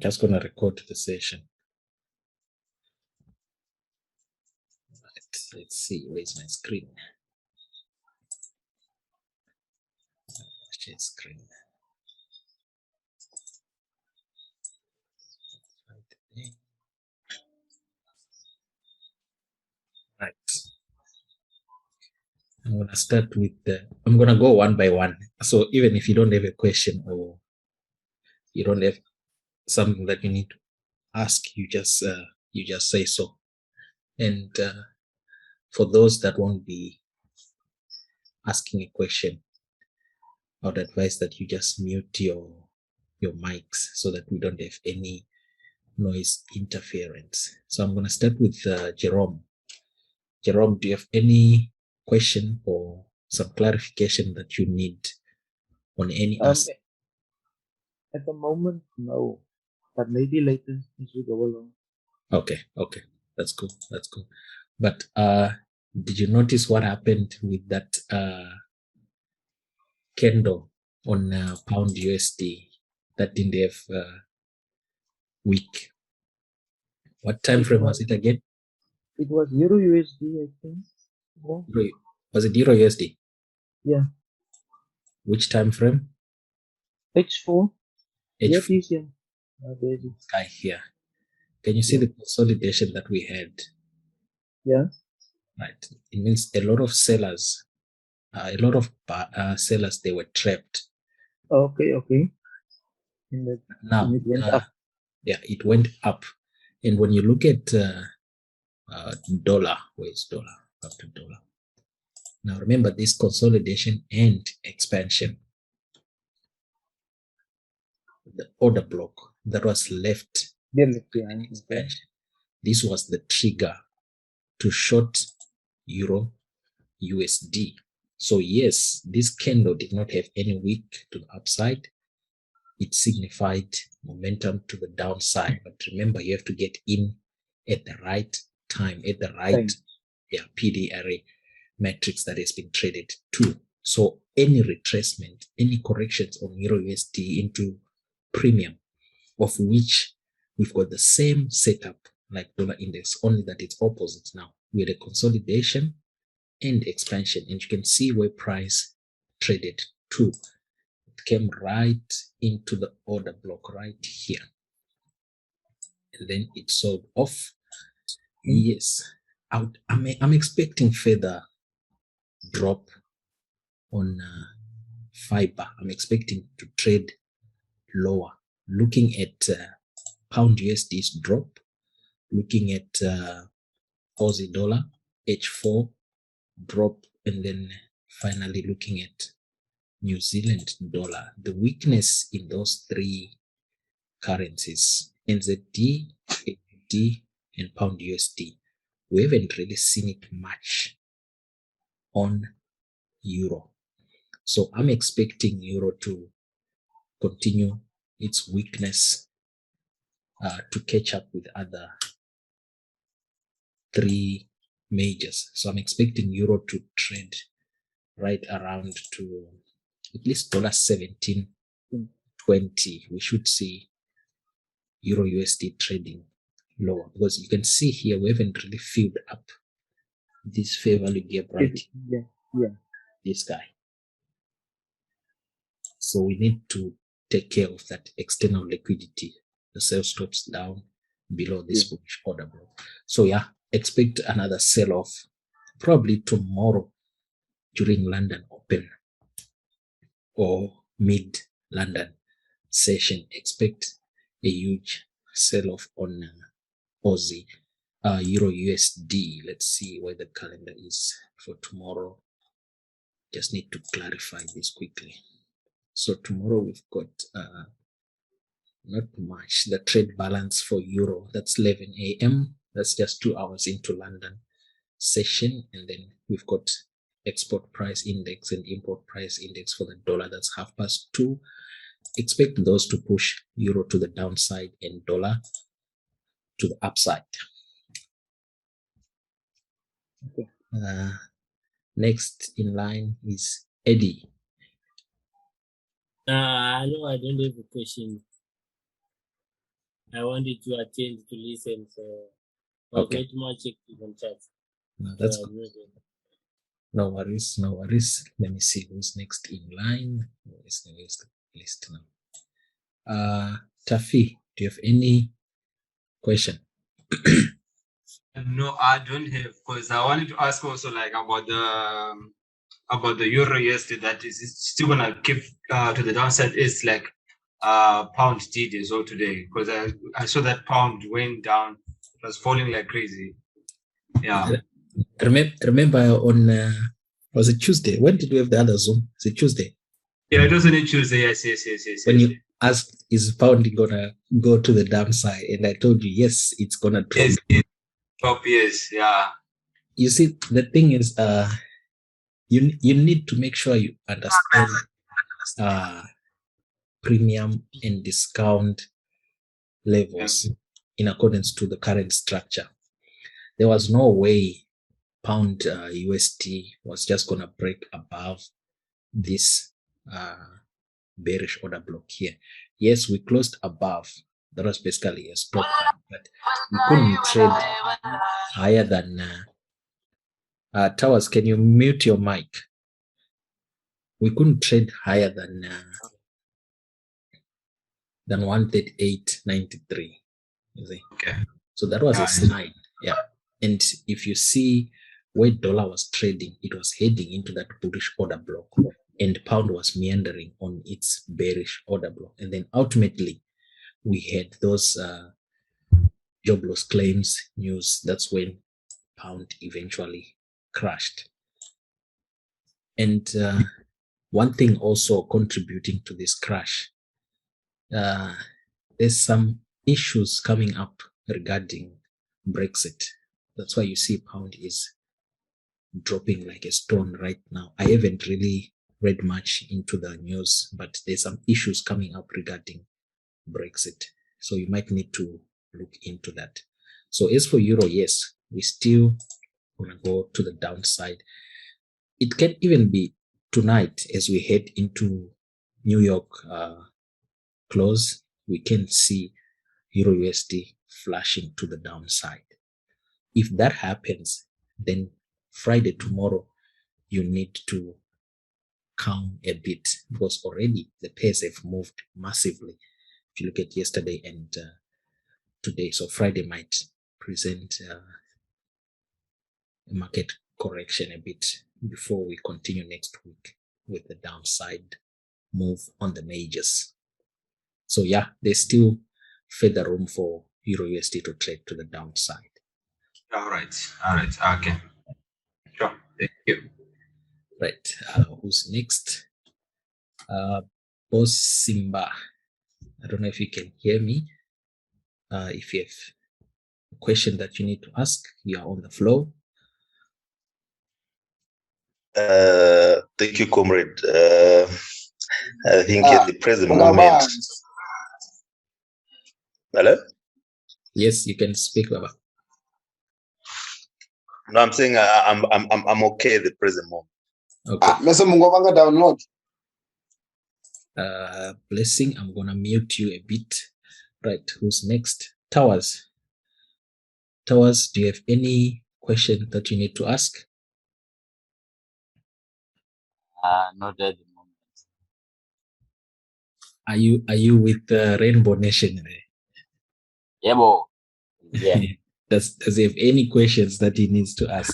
just going to record the session. Right, let's see, where's my screen? Share screen. Right. I'm going to start with I'm going to go one by one. So even if you don't have a question or you don't have something that you need to ask, you just say so. And for those that won't be asking a question, I would advise that you just mute your mics so that we don't have any noise interference. So I'm going to start with Jerome. Jerome, do you have any question or some clarification that you need on any aspect? At the moment, no, but maybe later as we go along. Okay, that's cool. But did you notice what happened with that candle on pound USD that didn't have week? What time frame was it again? It was Euro USD, I think. Yeah. Was it Euro USD? Yeah. Which time frame? H4. H4. Yeah. Guy here. Can you see the consolidation that we had? Yeah. Right. It means a lot of sellers, sellers, they were trapped. Okay. Now, it went up. Yeah, it went up. And when you look at dollar, where's dollar? Up to dollar. Now remember this consolidation and expansion. The order block that was left behind expansion. This was the trigger to short Euro USD. So yes, this candle did not have any wick to the upside. It signified momentum to the downside. But remember, you have to get in at the right time, at the right PD array metrics that has been traded to. So any retracement, any corrections on Euro USD into premium, of which we've got the same setup like dollar index, only that it's opposite now. We had a consolidation and expansion, and you can see where price traded to. It came right into the order block right here, and then it sold off. Yes, I'm expecting further drop on fiber. I'm expecting to trade lower. Looking at pound USD's drop, looking at Aussie dollar H4 drop, and then finally looking at New Zealand dollar. The weakness in those three currencies, NZD, AUD, and pound USD, we haven't really seen it much on euro. So I'm expecting euro to continue its weakness to catch up with other three majors. So I'm expecting euro to trade right around to at least $17.20. We should see euro USD trading lower, because you can see here we haven't really filled up this fair value gap right here. This guy. So we need to take care of that external liquidity. The sell stops down below this bullish order block. So yeah, expect another sell-off probably tomorrow during London Open or mid London session. Expect a huge sell-off on Aussie, Euro USD. Let's see where the calendar is for tomorrow. Just need to clarify this quickly. So tomorrow we've got not much. The trade balance for euro, that's 11 a.m. That's just 2 hours into London session. And then we've got export price index and import price index for the dollar. That's 2:30. Expect those to push euro to the downside and dollar to the upside. Okay. Next in line is Eddie. No, I don't have a question. I wanted to attend to listen, so Okay. not much active on chat. No, that's good. No worries, no worries. Let me see who's next in line. Where's the list now? Tafi, do you have any question? No, I don't have, because I wanted to ask also like about the euro USD, that is still gonna keep to the downside. It's like pound did as well today, because I saw that pound went down, it was falling like crazy. Yeah. Remember on was it Tuesday? When did we have the other Zoom? Was it Tuesday? Yeah, it was on a Tuesday. Yes. When you asked, is pound gonna go to the downside? And I told you, yes, it's gonna drop. Yes, yeah. You see, the thing is, you need to make sure you understand premium and discount levels in accordance to the current structure. There was no way pound USD was just gonna break above this bearish order block here. Yes, we closed above. That was basically a stop, but we couldn't trade higher than Towers. Can you mute your mic? We couldn't trade higher than 138.93. You see? Okay. So that was a sign. Yeah. And if you see where dollar was trading, it was heading into that bullish order block, and pound was meandering on its bearish order block. And then ultimately, we had those jobless claims news. That's when pound eventually crashed. And one thing also contributing to this crash, there's some issues coming up regarding Brexit. That's why you see pound is dropping like a stone right now. I haven't really read much into the news, but there's some issues coming up regarding Brexit. So you might need to look into that. So as for euro, yes, we still gonna go to the downside. It can even be tonight as we head into New York close. We can see euro USD flashing to the downside. If that happens, then Friday tomorrow you need to calm a bit, because already the pairs have moved massively. If you look at yesterday and today, so Friday might present a market correction a bit before we continue next week with the downside move on the majors. So yeah, there's still further room for euro USD to trade to the downside. All right. Okay. Sure. Thank you. Right. Who's next? Boss Simba. I don't know if you can hear me. If you have a question that you need to ask, you are on the floor. Thank you, comrade. I think at the present moment. Hello? Yes, you can speak, Baba. No, I'm saying I'm okay at the present moment. Okay. Download. Blessing, I'm gonna mute you a bit. Right, who's next? Towers. Towers, do you have any question that you need to ask? Not at the moment. Are you with Rainbow Nation there? Yeah, bo. Yeah. Does he have any questions that he needs to ask?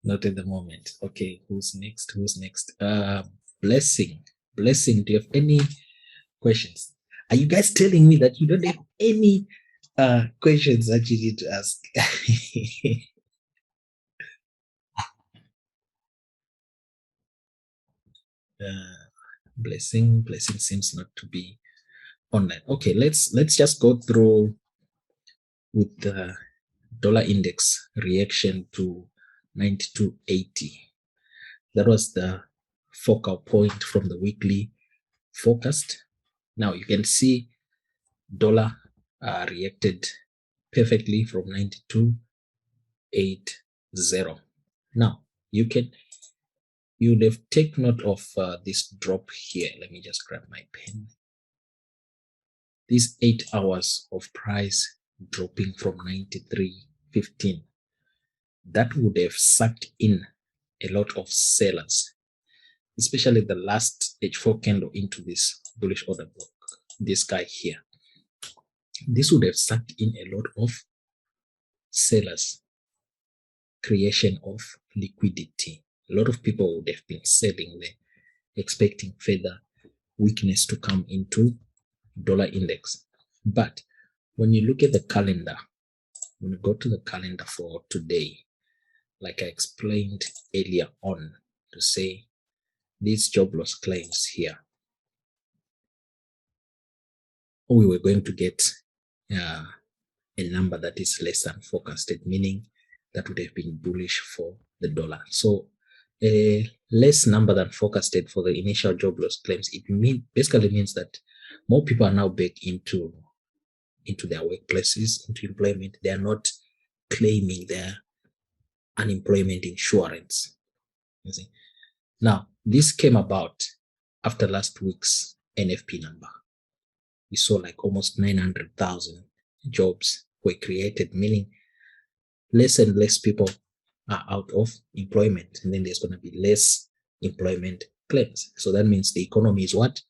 Not at the moment. Okay, who's next? Blessing. Blessing, do you have any questions? Are you guys telling me that you don't have any questions that you need to ask? Blessing seems not to be online. Okay, let's just go through with the dollar index reaction to 92.80. That was the focal point from the weekly forecast. Now you can see dollar reacted perfectly from 92.80. Now you you would have taken note of this drop here. Let me just grab my pen. These 8 hours of price dropping from 93.15, that would have sucked in a lot of sellers, especially the last H4 candle into this bullish order block, this guy here. This would have sucked in a lot of sellers, creation of liquidity. A lot of people would have been selling there, expecting further weakness to come into dollar index. But when you look at the calendar, when you go to the calendar for today, like I explained earlier on, to say these job loss claims here, we were going to get a number that is less than forecasted, meaning that would have been bullish for the dollar. So a less number than forecasted for the initial job loss claims, it basically means that more people are now back into their workplaces, into employment. They are not claiming their unemployment insurance. You see? Now, this came about after last week's NFP number. We saw like almost 900,000 jobs were created, meaning less and less people are out of employment, and then there's going to be less employment claims. So that means the economy is what?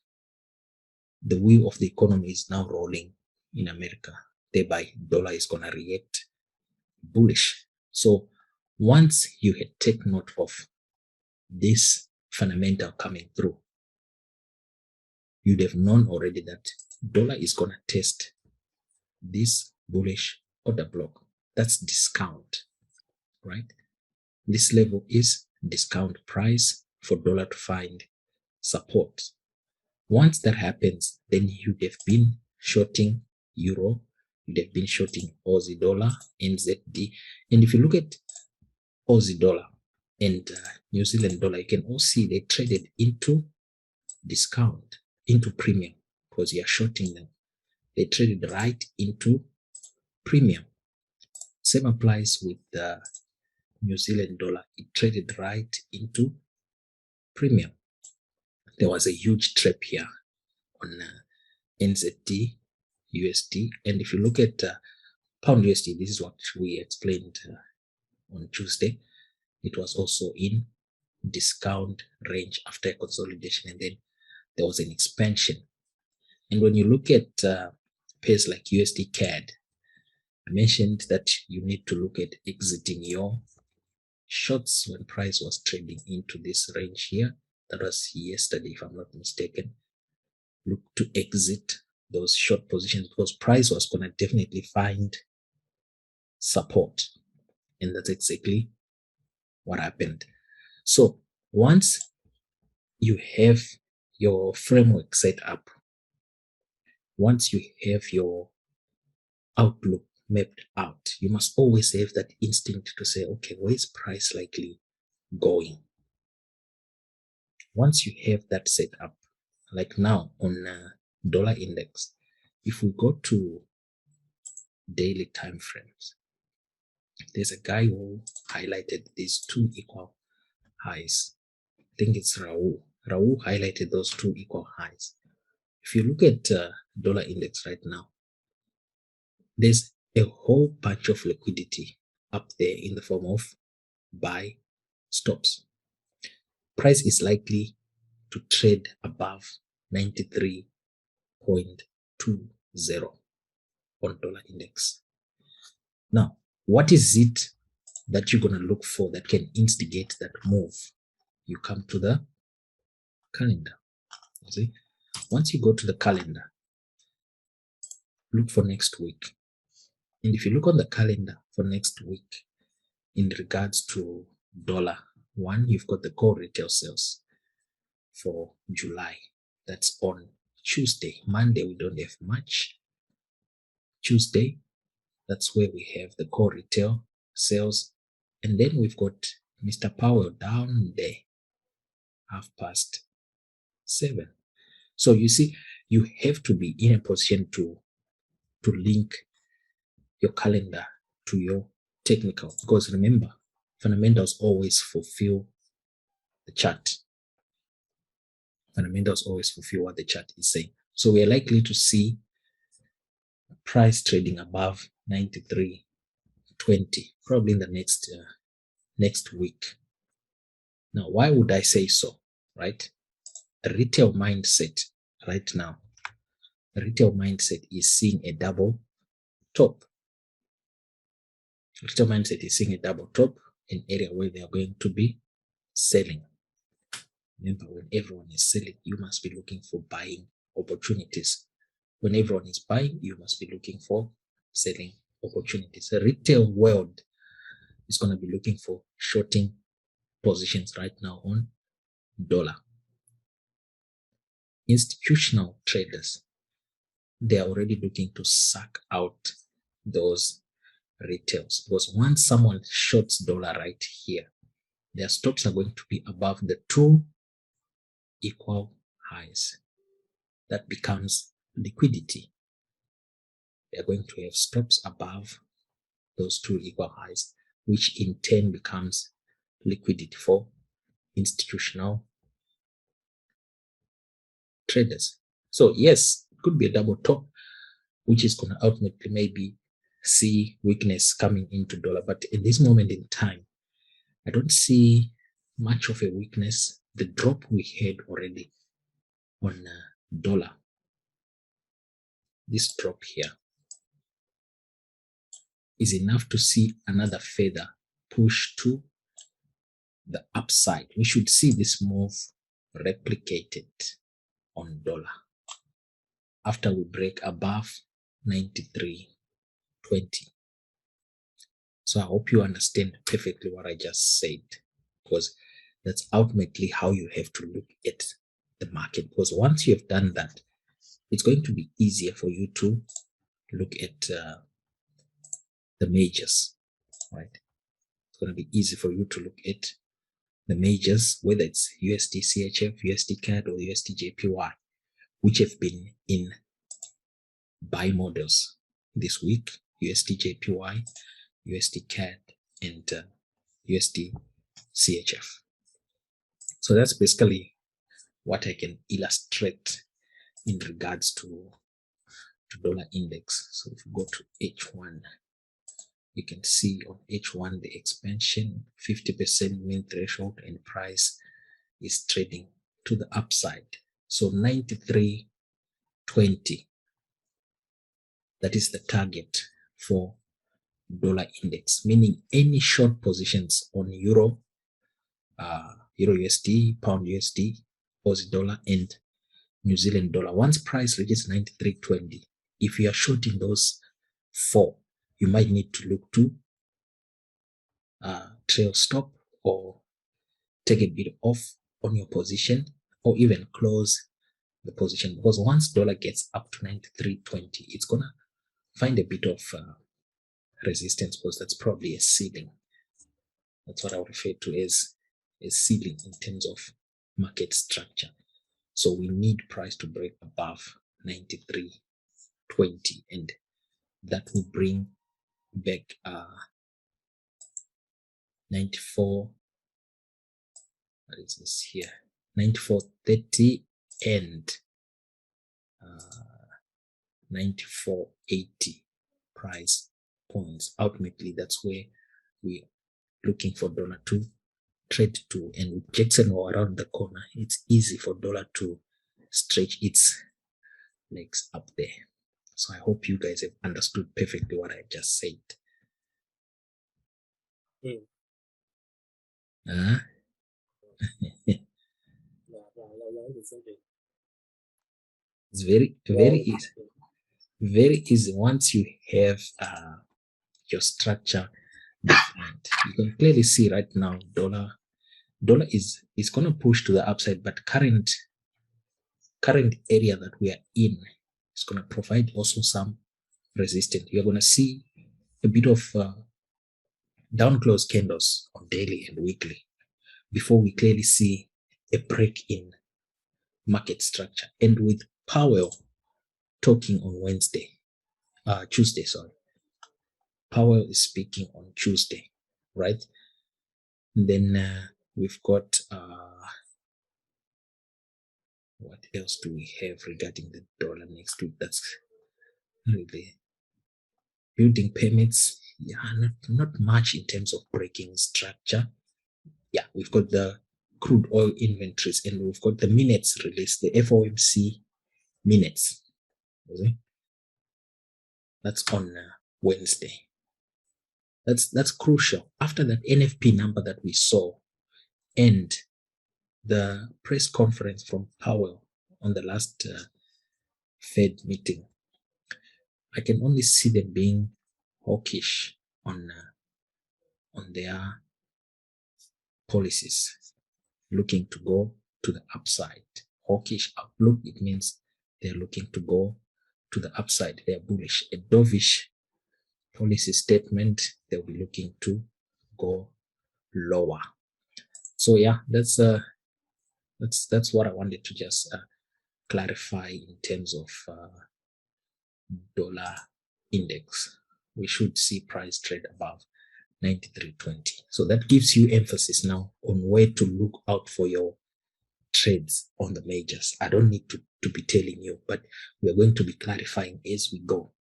The wheel of the economy is now rolling in America. Thereby, dollar is going to react bullish. So once you had taken note of this fundamental coming through, you'd have known already that dollar is going to test this bullish order block. That's discount, right? This level is discount price for dollar to find support. Once that happens, then you'd have been shorting euro, you'd have been shorting Aussie dollar, NZD. And if you look at Aussie dollar and New Zealand dollar, you can all see they traded into discount, into premium, because you are shorting them. They traded right into premium. Same applies with the New Zealand dollar. It traded right into premium. There was a huge trap here on NZD, USD. And if you look at pound USD, this is what we explained on Tuesday. It was also in discount range after consolidation, and then there was an expansion. And when you look at pairs like USD CAD, I mentioned that you need to look at exiting your shorts when price was trading into this range here. That was yesterday, if I'm not mistaken. Look to exit those short positions, because price was going to definitely find support. And that's exactly what happened. So once you have your framework set up, once you have your outlook mapped out, you must always have that instinct to say, okay, where is price likely going? Once you have that set up, like now on dollar index, if we go to daily time frames, there's a guy who highlighted these two equal highs. I think it's Raul. Raul highlighted those two equal highs. If you look at dollar index right now, there's a whole bunch of liquidity up there in the form of buy stops. Price is likely to trade above 93.20 on dollar index. Now, what is it that you're going to look for that can instigate that move? You come to the calendar. You see, once you go to the calendar, look for next week. And if you look on the calendar for next week, in regards to dollar, one, you've got the core retail sales for July. That's on Tuesday. Monday, we don't have much. Tuesday, that's where we have the core retail sales. And then we've got Mr. Powell down there, 7:30. So you see, you have to be in a position to link your calendar to your technical, because remember, fundamentals always fulfill the chart. Fundamentals always fulfill what the chart is saying. So we are likely to see price trading above 93.20 probably in the next week. Now, why would I say so? Right? A retail mindset right now. The retail mindset is seeing a double top. Retail mindset is seeing a double top, an area where they are going to be selling. Remember, when everyone is selling, you must be looking for buying opportunities. When everyone is buying, you must be looking for selling opportunities. The retail world is going to be looking for shorting positions right now on dollar. Institutional traders, they are already looking to suck out those retails, because once someone shorts dollar right here, their stops are going to be above the two equal highs. That becomes liquidity. They are going to have stops above those two equal highs, which in turn becomes liquidity for institutional traders. So yes, it could be a double top, which is going to ultimately maybe see weakness coming into dollar. But in this moment in time, I don't see much of a weakness. The drop we had already on dollar, this drop here, is enough to see another further push to the upside. We should see this move replicated on dollar after we break above 93.20. So I hope you understand perfectly what I just said, because that's ultimately how you have to look at the market. Because once you have done that, it's going to be easier for you to look at the majors, right? It's going to be easy for you to look at the majors, whether it's USD CHF, USD CAD, or USD JPY, which have been in buy models this week: USD JPY, USD CAD, and USD CHF. So that's basically what I can illustrate in regards to dollar index. So if you go to H1, you can see on H1 the expansion, 50% mean threshold, and price is trading to the upside. So 93.20, that is the target for dollar index, meaning any short positions on Euro USD, Pound USD, Aussie dollar, and New Zealand dollar. Once price reaches 93.20, if you are shorting those four, you might need to look to trail stop or take a bit off on your position, or even close the position, because once dollar gets up to 93.20, it's gonna find a bit of resistance, because that's probably a ceiling. That's what I would refer to as a ceiling in terms of market structure. So we need price to break above 93.20, and that will bring back 94. What is this here? 94.30 and 94.80 price points. Ultimately, that's where we're looking for dollar to trade to. And with Jackson Hole around the corner, it's easy for dollar to stretch its legs up there. So I hope you guys have understood perfectly what I just said. It's very easy. Very easy. Once you have your structure defined, you can clearly see right now dollar is going to push to the upside, but current area that we are in is going to provide also some resistance. You're going to see a bit of down close candles on daily and weekly before we clearly see a break in market structure. And with Powell talking on Tuesday, Powell is speaking on Tuesday, right? And then we've got What else do we have regarding the dollar next week? That's really building permits. Yeah, not much in terms of breaking structure. Yeah, we've got the crude oil inventories and we've got the minutes released, the FOMC minutes. Okay? That's on Wednesday. That's crucial. After that NFP number that we saw and the press conference from Powell on the last Fed meeting, I can only see them being hawkish on their policies, looking to go to the upside. Hawkish outlook, it means they're looking to go to the upside. They're bullish. A dovish policy statement, they'll be looking to go lower. So yeah, that's what I wanted to just clarify in terms of dollar index. We should see price trade above 93.20. So that gives you emphasis now on where to look out for your trades on the majors. I don't need to be telling you, but we're going to be clarifying as we go.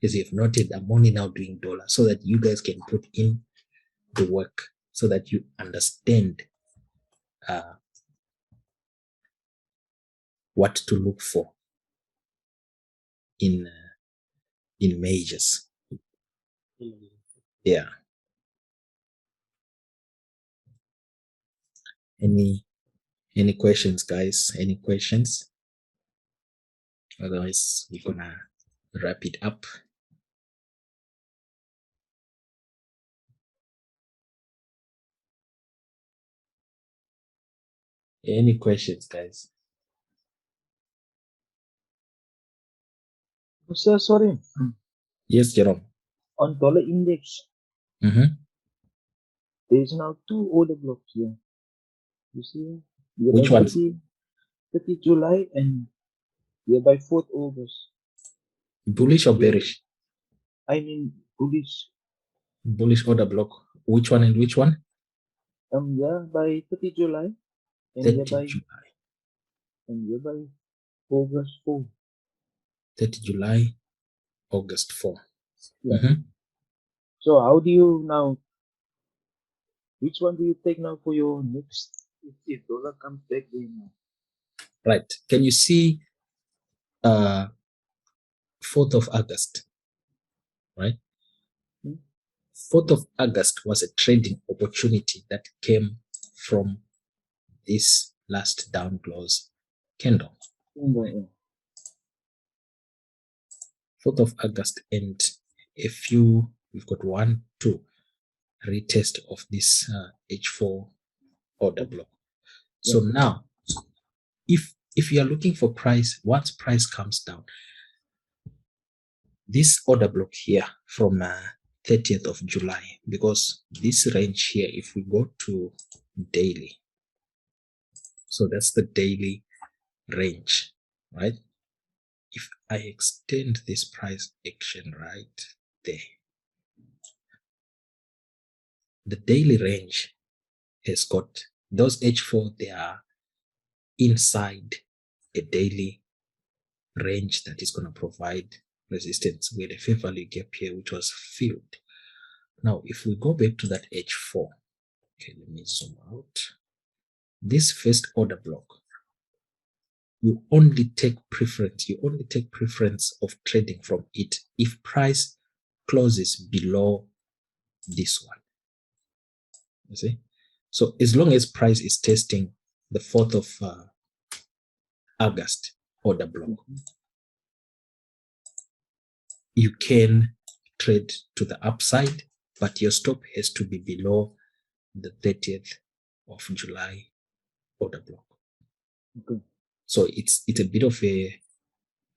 As you've noted, I'm only now doing dollar so that you guys can put in the work so that you understand what to look for in majors. Yeah. Any questions, guys? Any questions? Otherwise, we're gonna wrap it up. Any questions, guys? Sir, sorry. Yes, Jerome. On dollar index, Mm-hmm. there is now 2 order blocks here. You see? Which ones? 30 July and by 4th August. Bullish or bearish? I mean bullish. Bullish order block. Which one and which one? By 30 July and 30 by July. and by August 4. 30 July, August 4. Yeah. Mm-hmm. So how do you now? Which one do you take now for your next? If dollar comes back there now. Right. Can you see 4th of August? Right? 4th of August was a trading opportunity that came from this last down close candle. 4th of August and we've got 1, 2 retest of this H4 order block. So now, if you are looking for price, once price comes down, this order block here from 30th of July, because this range here, if we go to daily, so that's the daily range, right? If I extend this price action right there, the daily range has got those H4, they are inside a daily range that is going to provide resistance. We had a fair value gap here which was filled. Now, if we go back to that H4, okay, let me zoom out. This first order block, you only take preference of trading from it if price closes below this one. You see? So as long as price is testing the 4th of August order block, you can trade to the upside, but your stop has to be below the 30th of July order block. Okay. So it's a bit of a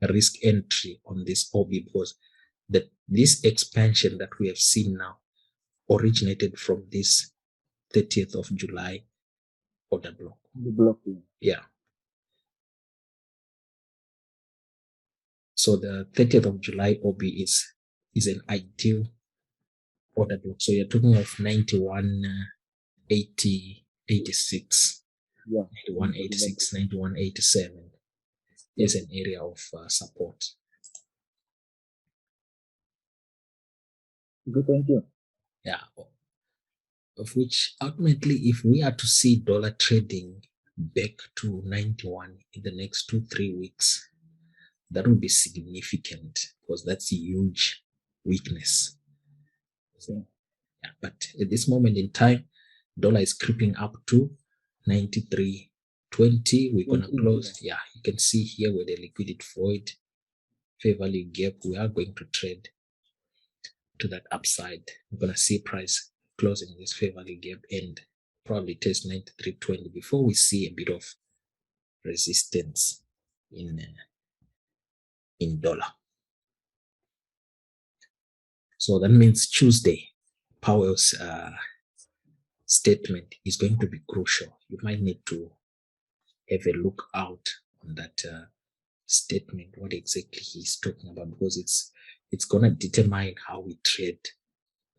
risk entry on this OB because this expansion that we have seen now originated from this 30th of July order block. The block. Yeah. So the 30th of July OB is an ideal order block. So you're talking of 91.80, 86, Yeah. 91.86, 91.87. as an area of support. Good, thank you. Yeah, of which ultimately, if we are to see dollar trading back to 91 in the next 2-3 weeks, that would be significant because that's a huge weakness. So, yeah, but at this moment in time, dollar is creeping up to 93.20. We're gonna close. Yeah, you can see here where the liquidity void, fair value gap. We are going to trade to that upside. We're gonna see price closing this fair value gap and probably test 93.20 before we see a bit of resistance in dollar. So that means Tuesday, Powell's statement is going to be crucial. You might need to have a look out on that statement, what exactly he's talking about, because it's gonna determine how we trade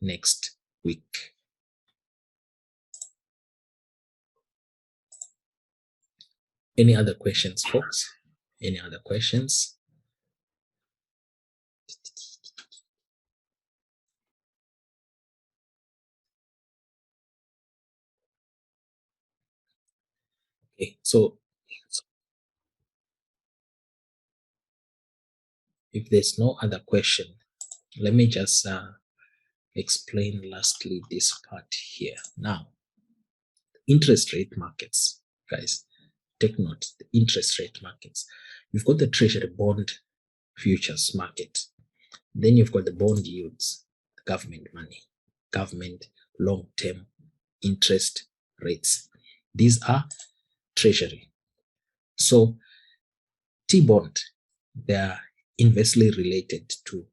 next week. Any other questions, folks? Any other questions? Okay, so if there's no other question, let me just explain lastly this part here. Now, interest rate markets, guys, take note, the interest rate markets. You've got the treasury bond futures market. Then you've got the bond yields, the government money, government long-term interest rates. These are treasury. So T-bond, they are inversely related to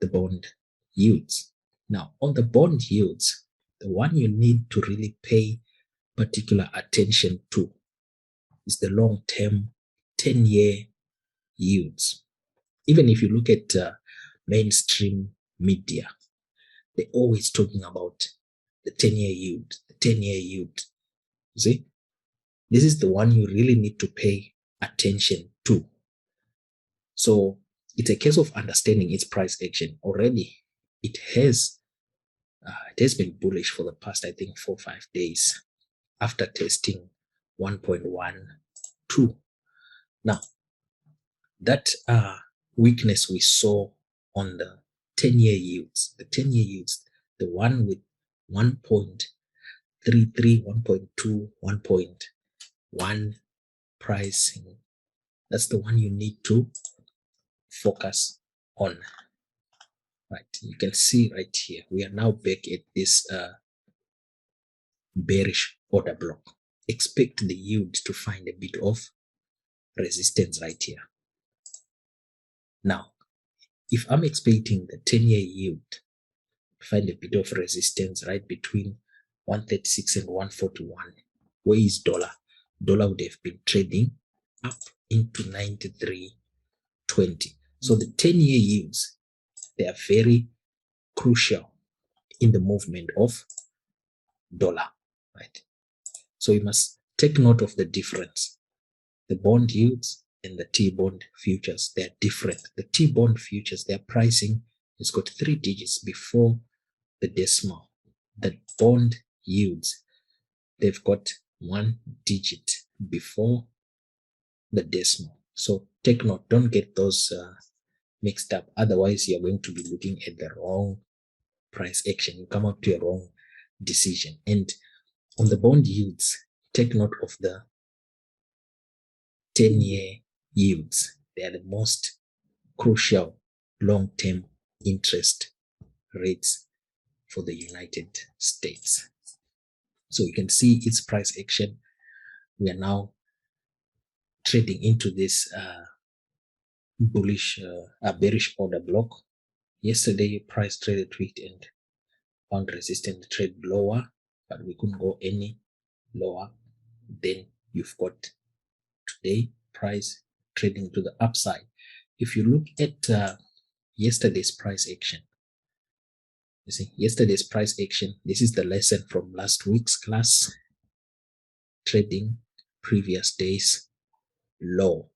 the bond yields. Now, on the bond yields, the one you need to really pay particular attention to is the long-term 10-year yields. Even if you look at mainstream media, they're always talking about the 10-year yield, the 10-year yield. You see, this is the one you really need to pay attention to. So it's a case of understanding its price action. Already, it has been bullish for the past, I think, 4 or 5 days after testing 1.12. Now, that weakness we saw on the 10-year yields, the one with 1.33, 1.2, 1.1 pricing, that's the one you need to focus on. Right, you can see right here, we are now back at this bearish order block. Expect the yield to find a bit of resistance right here. Now, if I'm expecting the 10-year yield to find a bit of resistance right between 136 and 141, where is dollar? Dollar would have been trading up into 93.20. So the 10-year yields, they are very crucial in the movement of dollar, right? So you must take note of the difference. The bond yields and the T-bond futures, they're different. The T-bond futures, their pricing has got 3 digits before the decimal. The bond yields, they've got 1 digit before the decimal. So take note, don't get those mixed up. Otherwise, you're going to be looking at the wrong price action. You come up to a wrong decision. And on the bond yields, take note of the 10-year yields. They are the most crucial long-term interest rates for the United States. So you can see its price action. We are now trading into this bearish order block. Yesterday, price traded tweaked and found resistance to trade lower, but we couldn't go any lower. Then you've got today price trading to the upside. If you look at yesterday's price action, you see yesterday's price action, this is the lesson from last week's class. Trading previous days low.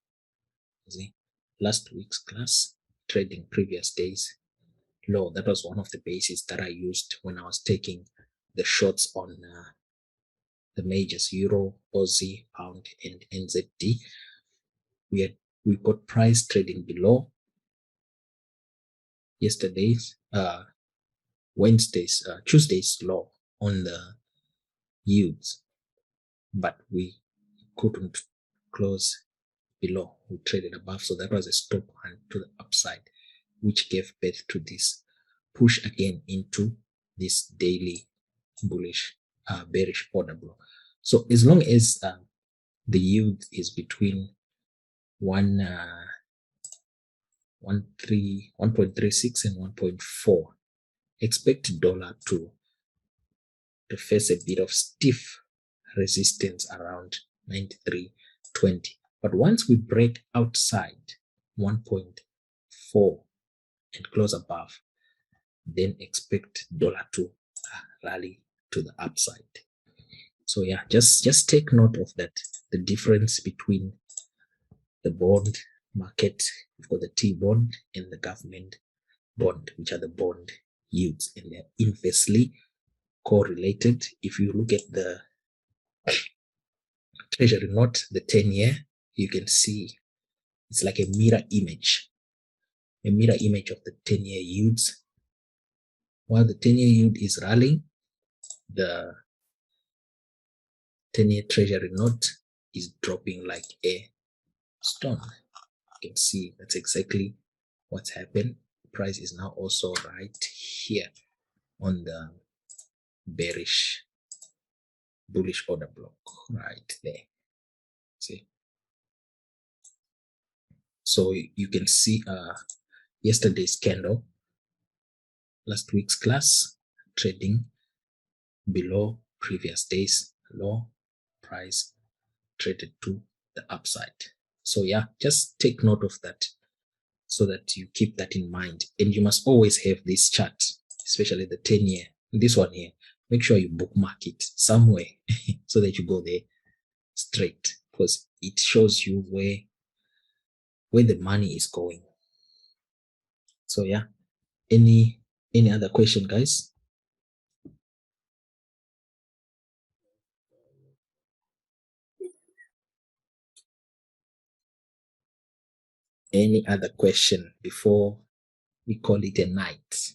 See, last week's class, trading previous days low. That was one of the bases that I used when I was taking the shorts on the majors, Euro, Aussie, Pound, and NZD. We got price trading below yesterday's, Tuesday's low on the yields, but we couldn't close below. We traded above, so that was a stop and to the upside, which gave birth to this push again into this daily bearish order block. So as long as the yield is between 1.36 and 1.4, expect dollar to face a bit of stiff resistance around 93.20. But once we break outside 1.4 and close above, then expect dollar to rally to the upside. So yeah, just take note of that. The difference between the bond market, we've got the T-bond and the government bond, which are the bond yields, and they're inversely correlated. If you look at the treasury note, the 10-year, you can see it's like a mirror image of the 10-year yields. While the 10-year yield is rallying, the 10-year treasury note is dropping like a stone. You can see that's exactly what's happened. Price is now also right here on the bullish order block right there. See, so you can see yesterday's candle, last week's class, trading below previous days low, price traded to the upside. So yeah, just take note of that so that you keep that in mind. And you must always have this chart, especially the 10-year, this one here. Make sure you bookmark it somewhere so that you go there straight, because it shows you where the money is going. So yeah, any other question, guys? Any other question before we call it a night?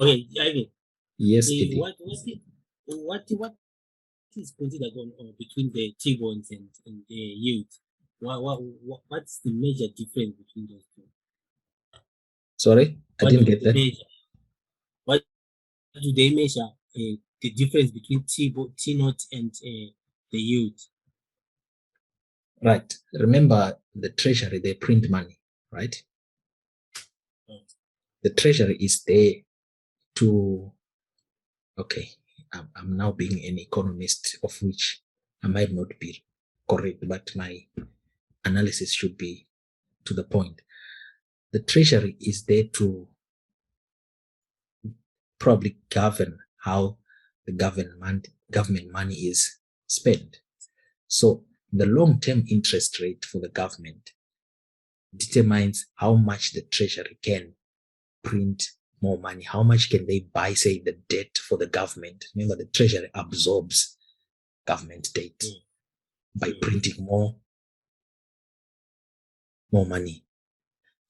Okay, Ivan. Yes, Eddie. What is considered on between the T-bonds and the yield? What's the major difference between those two? Sorry, I didn't get that. What do they measure? The difference between T-note and the yield? Right. Remember, the treasury, they print money, right? The treasury is there to, okay, I'm now being an economist, of which I might not be correct, but my analysis should be to the point. The treasury is there to probably govern how the government money is spent. So the long-term interest rate for the government determines how much the treasury can print more money. How much can they buy, say, the debt for the government? Remember, the treasury absorbs government debt by printing more money.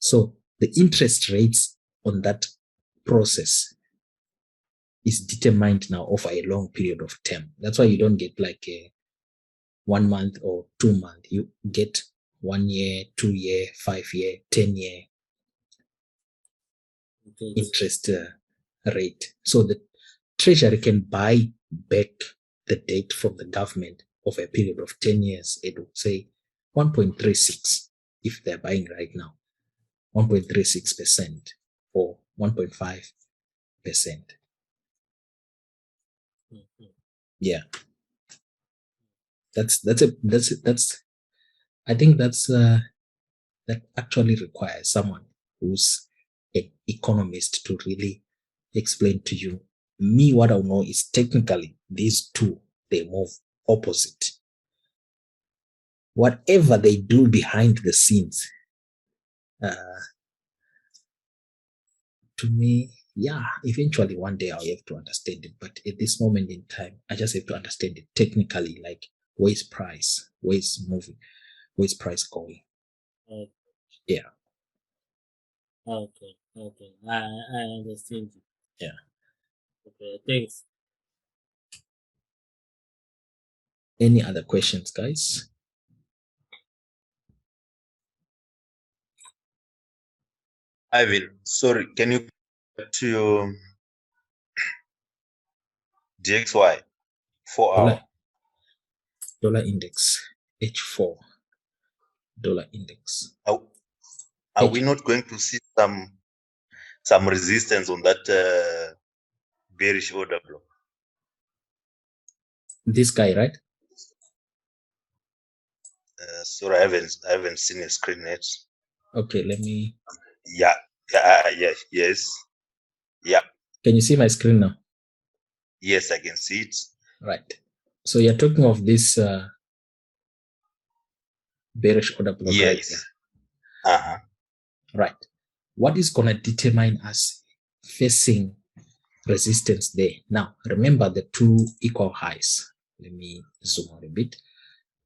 So the interest rates on that process is determined now over a long period of time. That's why you don't get like a 1 month or 2 month. You get 1 year, 2 year, 5 year, 10 year interest rate. So the treasury can buy back the debt from the government over a period of 10 years. It would say 1.36 if they're buying right now, 1.36% or 1.5%. Yeah. I think that actually requires someone who's an economist to really explain to you me, what I know is technically these two, they move opposite. Whatever they do behind the scenes, to me, yeah, eventually one day I'll have to understand it. But at this moment in time, I just have to understand it technically, like where's price, where's moving, where's price going. Okay. Yeah. Okay. I understand you. Yeah. Okay. Thanks. Any other questions, guys? Ivan, sorry, can you to your DXY 4 hour? Dollar index, H4, dollar index. Are we not going to see some resistance on that bearish order block? This guy, right? Sorry, I haven't seen a screen yet. Okay, let me. Yeah, yes. Yeah. Can you see my screen now? Yes, I can see it. Right. So you're talking of this bearish order block, yes. right here. Right. What is going to determine us facing resistance there? Now, remember the two equal highs. Let me zoom out a bit.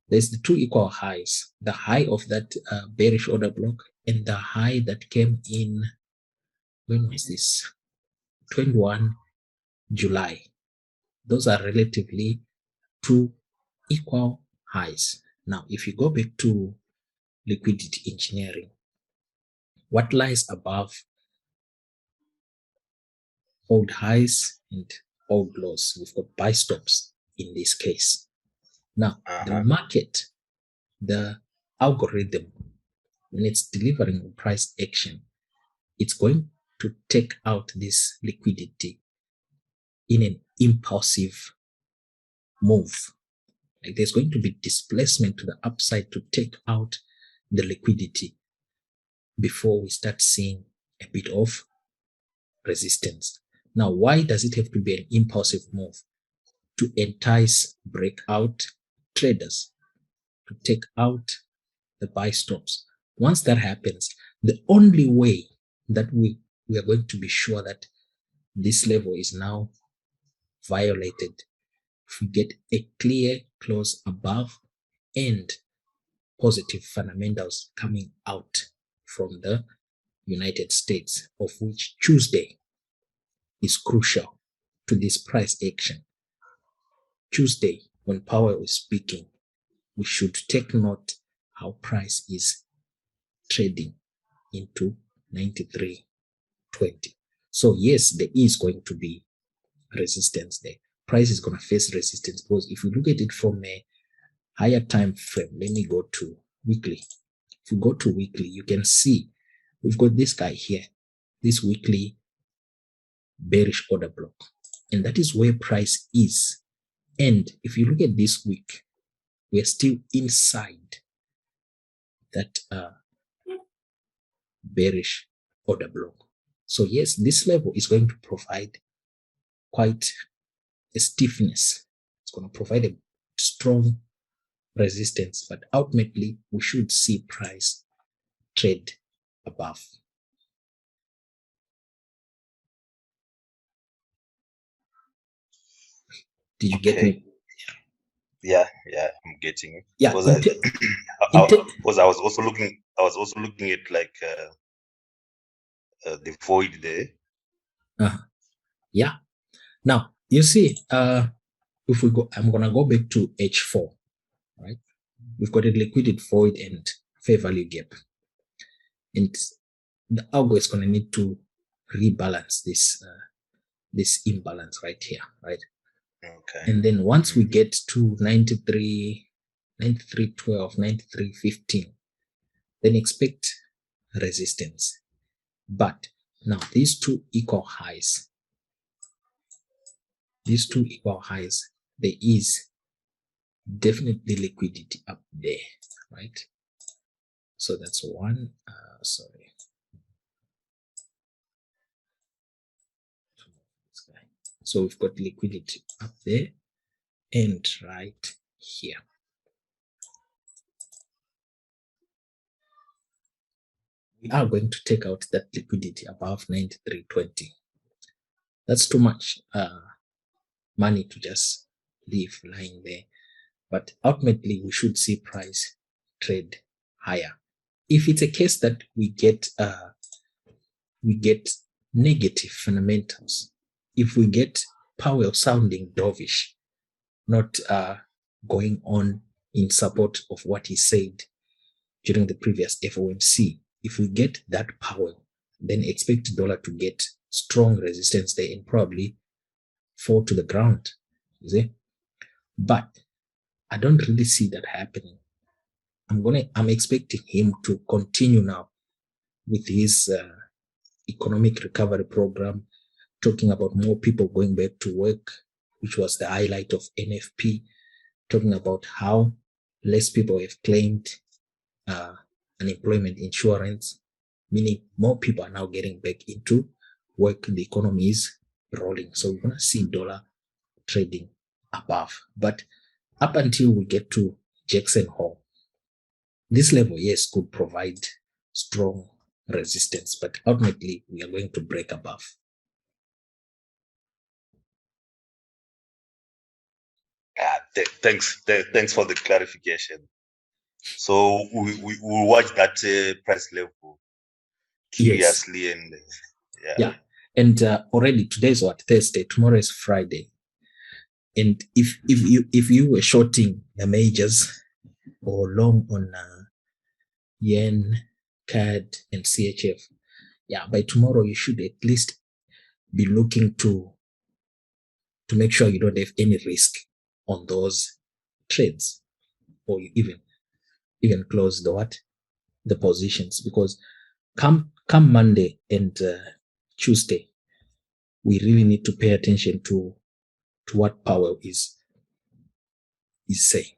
There's the two equal highs, the high of that bearish order block and the high that came in, when was this? 21 July. Those are relatively two equal highs. Now, if you go back to liquidity engineering, what lies above old highs and old lows? We've got buy stops in this case. Now, the market, the algorithm, when it's delivering price action, it's going to take out this liquidity in an impulsive move. Like there's going to be displacement to the upside to take out the liquidity before we start seeing a bit of resistance. Now, why does it have to be an impulsive move? To entice breakout traders to take out the buy stops. Once that happens, the only way that we are going to be sure that this level is now violated, if we get a clear close above and positive fundamentals coming out from the United States, of which Tuesday is crucial to this price action. Tuesday, when Powell is speaking, we should take note how price is trading into 93.20. So yes, there is going to be resistance there. Price is going to face resistance because if you look at it from a higher time frame, let me go to weekly. If you go to weekly, you can see we've got this guy here, this weekly bearish order block, and that is where price is. And if you look at this week, we are still inside that bearish order block. So yes, this level is going to provide quite a stiffness. It's going to provide a strong resistance, but ultimately we should see price trade above. Did you get me? Yeah, I'm getting it. Yeah. Because I was also looking at like the void there. Yeah. Now you see, if we go, I'm gonna go back to H4, right? We've got a liquidity void and fair value gap, and the algo is gonna need to rebalance this imbalance right here, right? Okay. And then once we get to 93.12, 93.15, then expect resistance. But now these two equal highs, there is definitely liquidity up there, right? So that's one. Sorry. This guy. So we've got liquidity up there and right here. We are going to take out that liquidity above 93.20. That's too much money to just leave lying there. But ultimately, we should see price trade higher. If it's a case that we get negative fundamentals, if we get Powell sounding dovish, not going on in support of what he said during the previous FOMC, if we get that Powell, then expect dollar to get strong resistance there and probably fall to the ground. You see? But I don't really see that happening. I'm expecting him to continue now with his economic recovery program, talking about more people going back to work, which was the highlight of NFP, talking about how less people have claimed unemployment insurance, meaning more people are now getting back into work. The economy is rolling. So we're going to see dollar trading above. But up until we get to Jackson Hole, this level, yes, could provide strong resistance, but ultimately we are going to break above. Thanks for the clarification. So we will watch that price level curiously. Yes. And yeah. And already today's what, Thursday, tomorrow is Friday. And if you were shorting the majors or long on yen, CAD, and CHF, yeah, by tomorrow you should at least be looking to make sure you don't have any risk on those trades, or you even close the positions, because come Monday and Tuesday, we really need to pay attention to what Powell is saying.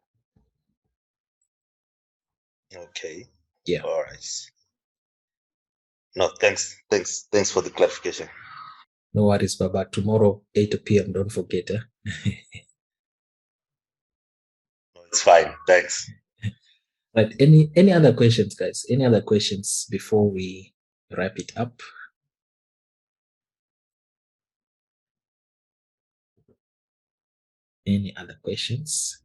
Okay. Yeah. All right. No, thanks for the clarification. No worries, Baba. Tomorrow, 8 p.m. Don't forget. No, it's fine. Thanks. Right. Any other questions, guys? Any other questions before we wrap it up? Any other questions?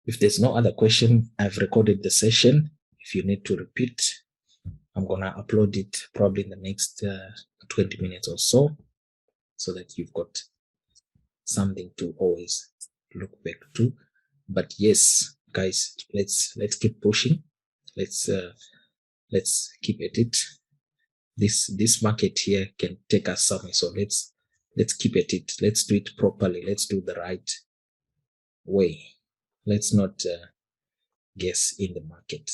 If there's no other question, I've recorded the session. If you need to repeat, I'm going to upload it probably in the next 20 minutes or so that you've got something to always look back to. But yes, guys, let's keep pushing. Let's keep at it. This market here can take us somewhere. So let's keep at it. Let's do it properly. Let's do the right way. Let's not guess in the market.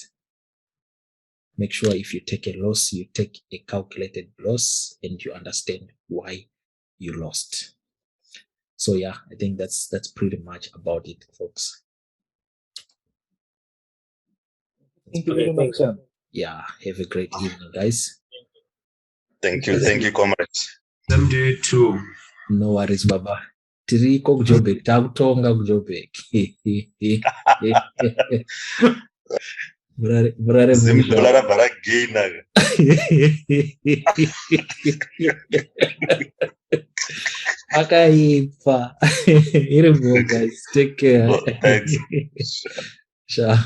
Make sure if you take a loss, you take a calculated loss and you understand why you lost. So yeah, I think that's pretty much about it, folks. Thank you very much, Sam. Yeah, have a great evening, guys. Thank you, comrades. Them do it too. No worries, Baba. Tiriko kujobek, takutonga kujobek. Brare Zimdolara baragina. Akaipa. Irebo, guys. Take care. Oh, thanks. Ciao.